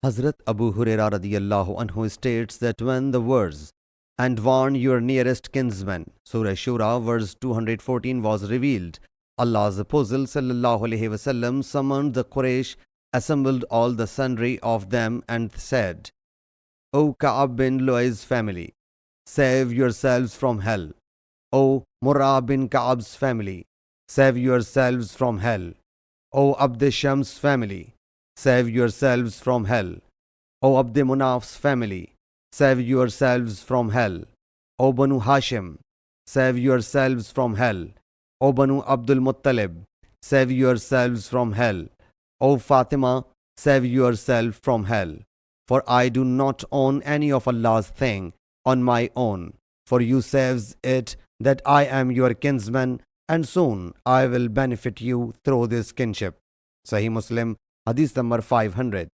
Hazrat Abu Huraira radiyallahu anhu states that when the verse, "And warn your nearest kinsman," Surah Shura, verse 214 was revealed, Allah's Apostle sallallahu alaihi wasallam summoned the Quraysh, assembled all the sundry of them and said, "O Ka'ab bin Lu'ay's family, save yourselves from hell. O Murrah bin Ka'ab's family, save yourselves from hell. O Abd Sham's family, save yourselves from hell. O Abd Munaf's family, save yourselves from hell. O Banu Hashim, save yourselves from hell. O Banu Abdul Muttalib, save yourselves from hell. O Fatima, save yourself from hell. For I do not own any of Allah's thing on my own. For you saves it that I am your kinsman, and soon I will benefit you through this kinship." Sahih Muslim Hadith number 500.